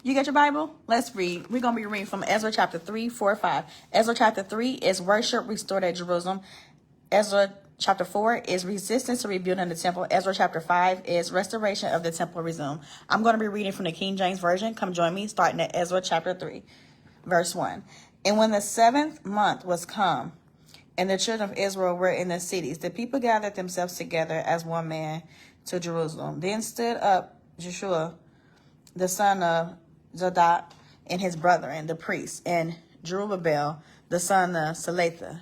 You get your Bible? Let's read. We're going to be reading from Ezra chapter 3, 4, 5. Ezra chapter 3 is worship restored at Jerusalem. Ezra chapter 4 is resistance to rebuilding the temple. Ezra chapter 5 is restoration of the temple resumed. I'm going to be reading from the King James Version. Come join me, starting at Ezra chapter 3, verse 1. And when the 7th month was come, and the children of Israel were in the cities, the people gathered themselves together as one man to Jerusalem. Then stood up Joshua, the son of Zadok, and his brethren, the priests, and Zerubbabel, the son of Salatha,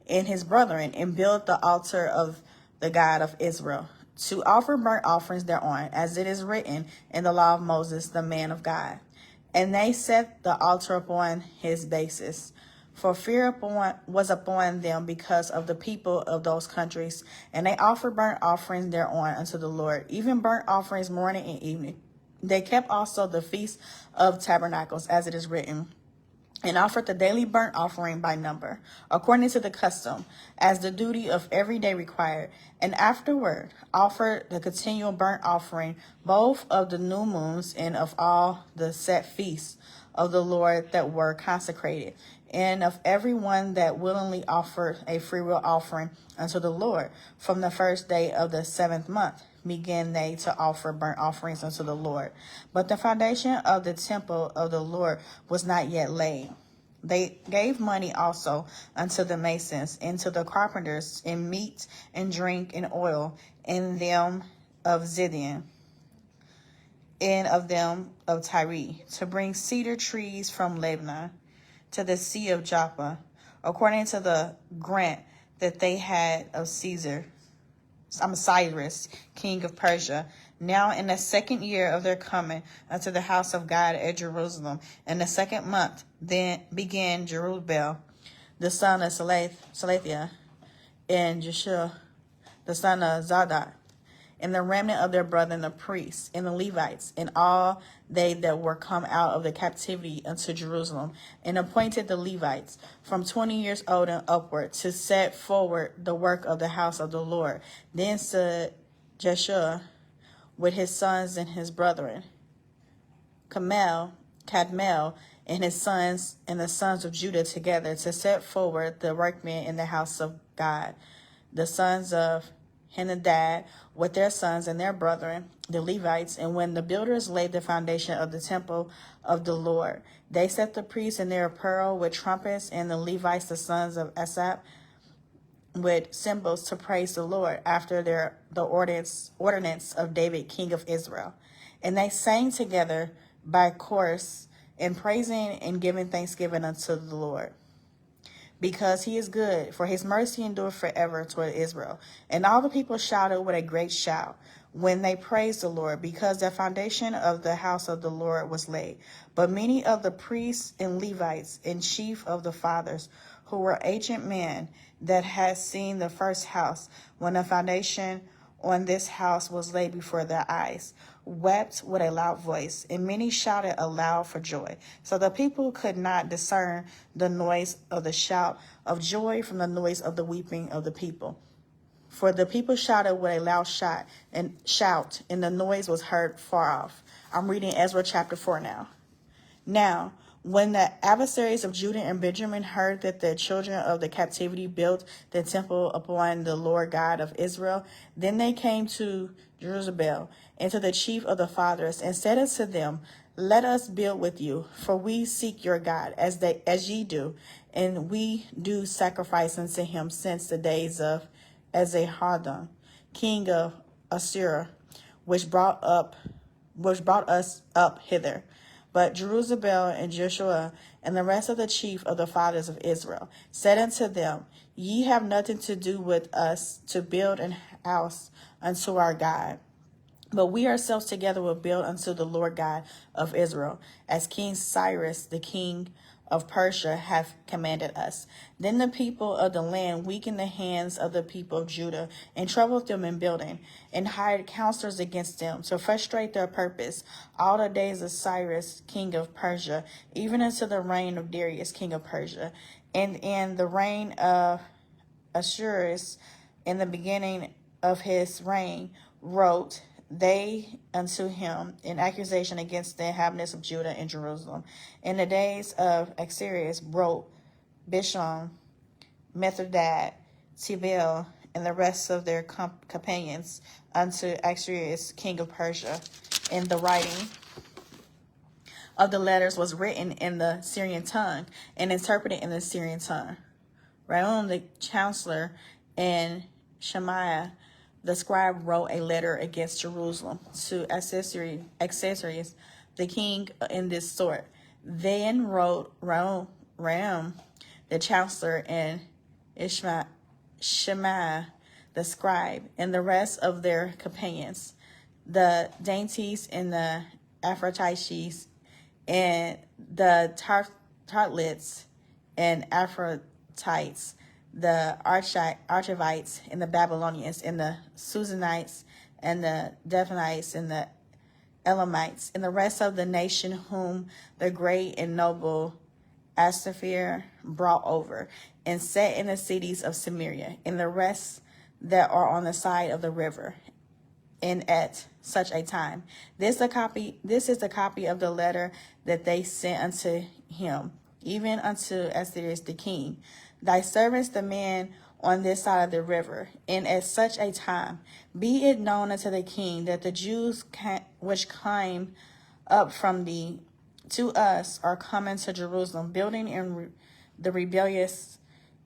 and his brethren, and built the altar of the God of Israel, to offer burnt offerings thereon, as it is written in the law of Moses, the man of God. And they set the altar upon his basis. For fear was upon them because of the people of those countries, and they offered burnt offerings thereon unto the Lord, even burnt offerings morning and evening. They kept also the feast of tabernacles, as it is written, and offered the daily burnt offering by number, according to the custom, as the duty of every day required, and afterward offered the continual burnt offering, both of the new moons and of all the set feasts of the Lord that were consecrated, and of every one that willingly offered a freewill offering unto the Lord. From the first day of the 7th month began they to offer burnt offerings unto the Lord. But the foundation of the temple of the Lord was not yet laid. They gave money also unto the masons, and to the carpenters, in meat and drink and oil, and them of Zidon, and of them of Tyre, to bring cedar trees from Lebanon to the sea of Joppa, according to the grant that they had of Cyrus, king of Persia. Now in the 2nd year of their coming unto the house of God at Jerusalem, in the 2nd month, then began Zerubbabel, the son of Salathiah, and Joshua, the son of Zadok, and the remnant of their brethren, the priests, and the Levites, and all they that were come out of the captivity unto Jerusalem, and appointed the Levites from 20 years old and upward to set forward the work of the house of the Lord. Then stood Jeshua with his sons and his brethren, Cadmiel, and his sons and the sons of Judah together to set forward the workmen in the house of God, the sons of Henadad with their sons and their brethren, the Levites. And when the builders laid the foundation of the temple of the Lord, they set the priests in their apparel with trumpets, and the Levites, the sons of Asaph, with cymbals to praise the Lord after the ordinance of David, king of Israel. And they sang together by chorus, in praising and giving thanksgiving unto the Lord, because he is good, for his mercy endureth forever toward Israel. And all the people shouted with a great shout when they praised the Lord, because the foundation of the house of the Lord was laid. But many of the priests and Levites and chief of the fathers, who were ancient men that had seen the first house, when the foundation on this house was laid before their eyes, wept with a loud voice, and many shouted aloud for joy. So the people could not discern the noise of the shout of joy from the noise of the weeping of the people. For the people shouted with a loud shout, and the noise was heard far off. I'm reading Ezra chapter 4 now. Now, when the adversaries of Judah and Benjamin heard that the children of the captivity built the temple upon the Lord God of Israel, then they came to Zerubbabel and to the chief of the fathers, and said unto them, Let us build with you, for we seek your God, as ye do, and we do sacrifice unto him since the days of Esarhaddon, king of Assyria, which brought us up hither. But Zerubbabel and Joshua and the rest of the chief of the fathers of Israel said unto them, Ye have nothing to do with us to build an house unto our God, but we ourselves together will build unto the Lord God of Israel, as King Cyrus, the king of Persia, hath commanded us. Then the people of the land weakened the hands of the people of Judah, and troubled them in building, and hired counselors against them to frustrate their purpose all the days of Cyrus, king of Persia, even unto the reign of Darius, king of Persia. And in the reign of Ahasuerus, in the beginning of his reign, wrote they unto him an accusation against the inhabitants of Judah and Jerusalem. In the days of Exarius wrote Bisham, Mithridad, Tibel, and the rest of their companions unto Exarius, king of Persia. And the writing of the letters was written in the Syrian tongue and interpreted in the Syrian tongue. Raum the chancellor and Shemaiah the scribe wrote a letter against Jerusalem to Exarius, the king, in this sort. Then wrote Raum the chancellor and Shemaiah the scribe and the rest of their companions, the Dainties and the Aphrodites and the Tartlets and Aphrodites, the Archivites and the Babylonians and the Susanites and the Dephonites and the Elamites and the rest of the nation whom the great and noble Astaphir brought over and set in the cities of Samaria and the rest that are on the side of the river. And at such a time, this is the copy of the letter that they sent unto him, even unto Asterius the king, thy servants the men on this side of the river. And at such a time, be it known unto the king that the Jews which came up from thee to us are coming to Jerusalem, building in the rebellious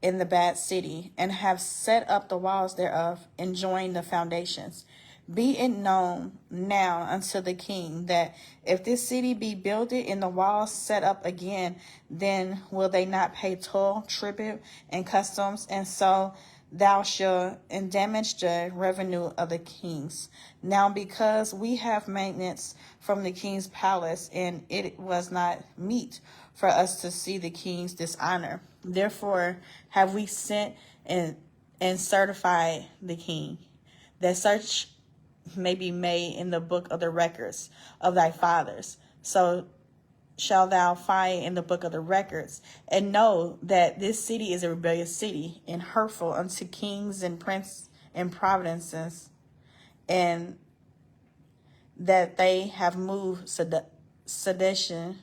in the bad city, and have set up the walls thereof, and joined the foundations. Be it known now unto the king that if this city be builded and the walls set up again, then will they not pay toll, tribute, and customs, and so thou shalt and damage the revenue of the kings. Now because we have maintenance from the king's palace, and it was not meet for us to see the king's dishonor, therefore have we sent and certified the king, that search may be made in the book of the records of thy fathers. So shall thou find in the book of the records, and know that this city is a rebellious city, and hurtful unto kings and princes and providences, and that they have moved sedition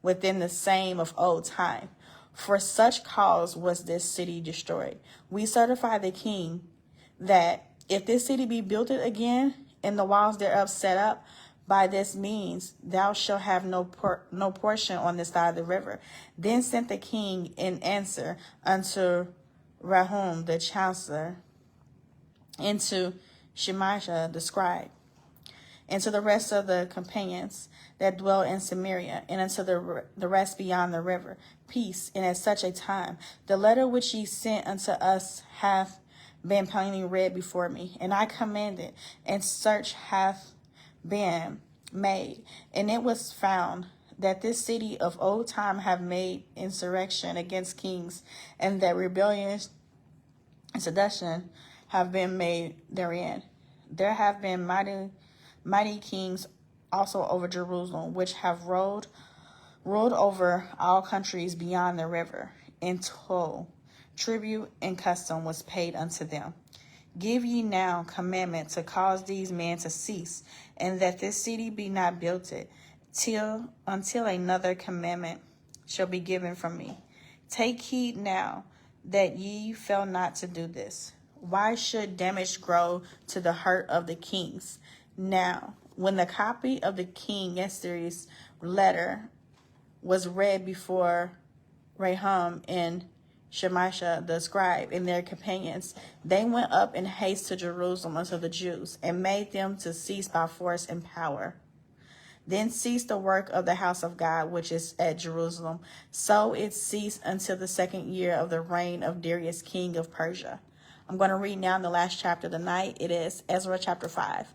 within the same of old time. For such cause was this city destroyed. We certify the king that if this city be built again, and the walls thereof set up, by this means thou shalt have no portion on this side of the river. Then sent the king in answer unto Raum the chancellor, and to Shemaiah the scribe, and to the rest of the companions that dwell in Samaria, and unto the rest beyond the river, peace. And at such a time, the letter which ye sent unto us hath been plainly read before me, and I commanded, and search hath been made, and it was found that this city of old time have made insurrection against kings, and that rebellion and seduction have been made therein. There have been mighty kings also over Jerusalem, which have ruled over all countries beyond the river, and toll, tribute, and custom was paid unto them. Give ye now commandment to cause these men to cease, and that this city be not built until another commandment shall be given from me. Take heed now that ye fail not to do this. Why should damage grow to the hurt of the kings? Now, when the copy of the king Esther's letter was read before Raum and Shemaiah the scribe and their companions, they went up in haste to Jerusalem unto the Jews, and made them to cease by force and power. Then ceased the work of the house of God which is at Jerusalem. So it ceased until the 2nd year of the reign of Darius king of Persia. I'm going to read now in the last chapter of the night. It is Ezra chapter 5.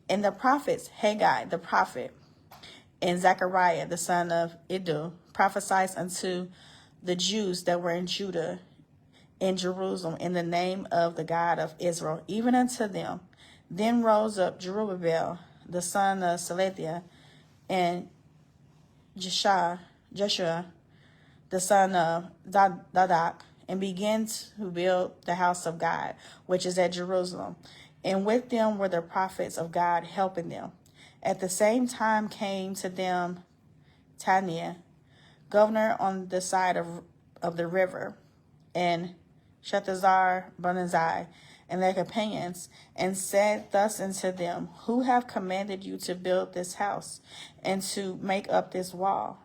And the prophets, Haggai the prophet, and Zechariah the son of Iddo, prophesied unto the Jews that were in Judah and Jerusalem in the name of the God of Israel, even unto them. Then rose up Jerubbaal the son of Salatiel, and Jeshua the son of Zadok, and began to build the house of God, which is at Jerusalem. and with them were the prophets of God helping them. At the same time came to them Tania, governor on the side of the river, and Shethazar Banazai, and their companions, and said thus unto them, Who have commanded you to build this house, and to make up this wall?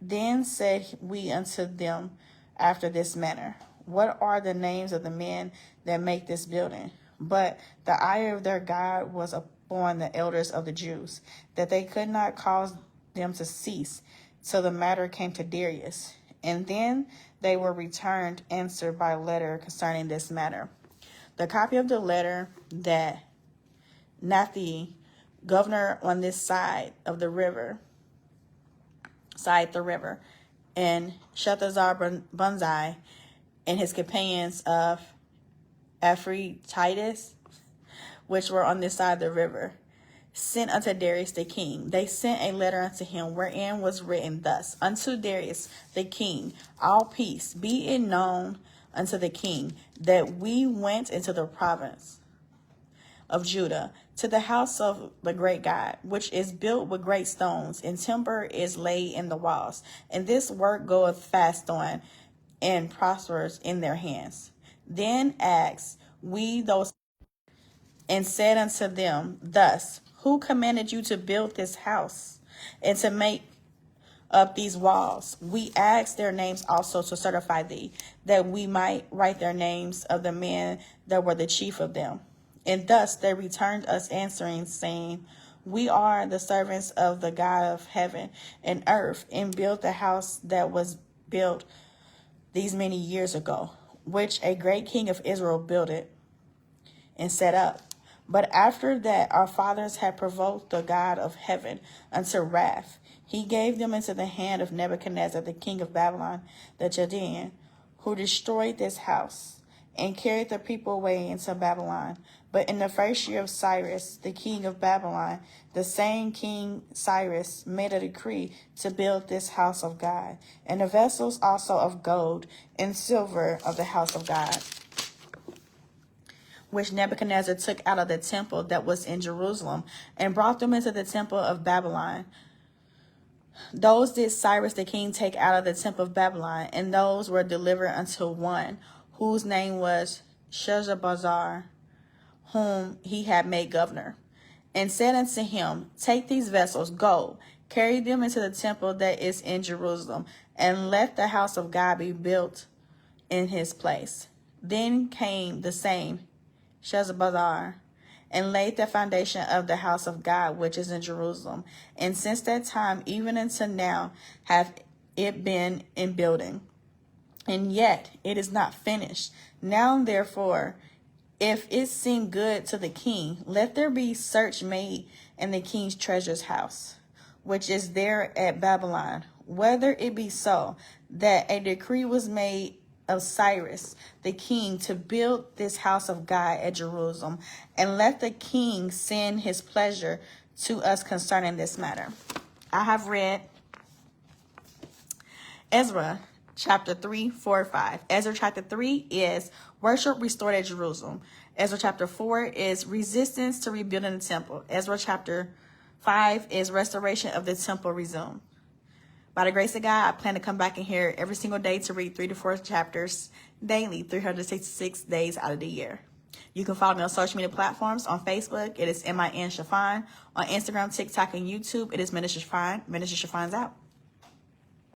Then said we unto them after this manner, What are the names of the men that make this building? But the ire of their God was upon the elders of the Jews, that they could not cause them to cease, till the matter came to Darius. And then they were returned answered by letter concerning this matter. The copy of the letter that Nathi, governor on this side the river, and Shethazar Bunzai and his companions of Aphroditus, which were on this side of the river, sent unto Darius the king. They sent a letter unto him, wherein was written thus, Unto Darius the king, all peace, be it known unto the king, that we went into the province of Judah, to the house of the great God, which is built with great stones, and timber is laid in the walls. And this work goeth fast on, and prospers in their hands. Then asked we those, and said unto them thus, Who commanded you to build this house, and to make up these walls? We asked their names also to certify thee, that we might write their names of the men that were the chief of them. And thus they returned us answering, saying, We are the servants of the God of heaven and earth, and built the house that was built these many years ago, which a great king of Israel builded and set up. But after that our fathers had provoked the God of heaven unto wrath, he gave them into the hand of Nebuchadnezzar, the king of Babylon, the Chaldean, who destroyed this house, and carried the people away into Babylon. But in the first year of Cyrus, the king of Babylon, the same King Cyrus made a decree to build this house of God, and the vessels also of gold and silver of the house of God, which Nebuchadnezzar took out of the temple that was in Jerusalem, and brought them into the temple of Babylon. Those did Cyrus the king take out of the temple of Babylon, and those were delivered unto one, whose name was Sheshbazzar, whom he had made governor, and said unto him, Take these vessels, go, carry them into the temple that is in Jerusalem, and let the house of God be built in his place. Then came the same Sheshbazzar, and laid the foundation of the house of God which is in Jerusalem. And since that time even until now hath it been in building, and yet it is not finished. Now therefore, if it seem good to the king, let there be search made in the king's treasures house, which is there at Babylon, whether it be so, that a decree was made of Cyrus the king to build this house of God at Jerusalem, and let the king send his pleasure to us concerning this matter. I have read Ezra chapter 3, 4, 5. Ezra chapter 3 is worship restored at Jerusalem. Ezra chapter 4 is resistance to rebuilding the temple. Ezra chapter 5 is restoration of the temple resumed. By the grace of God, I plan to come back in here every single day to read 3 to 4 chapters daily, 366 days out of the year. You can follow me on social media platforms. On Facebook, it is MIN Chiffon. On Instagram, TikTok, and YouTube, it is Minister Chiffon. Minister Chiffon's out.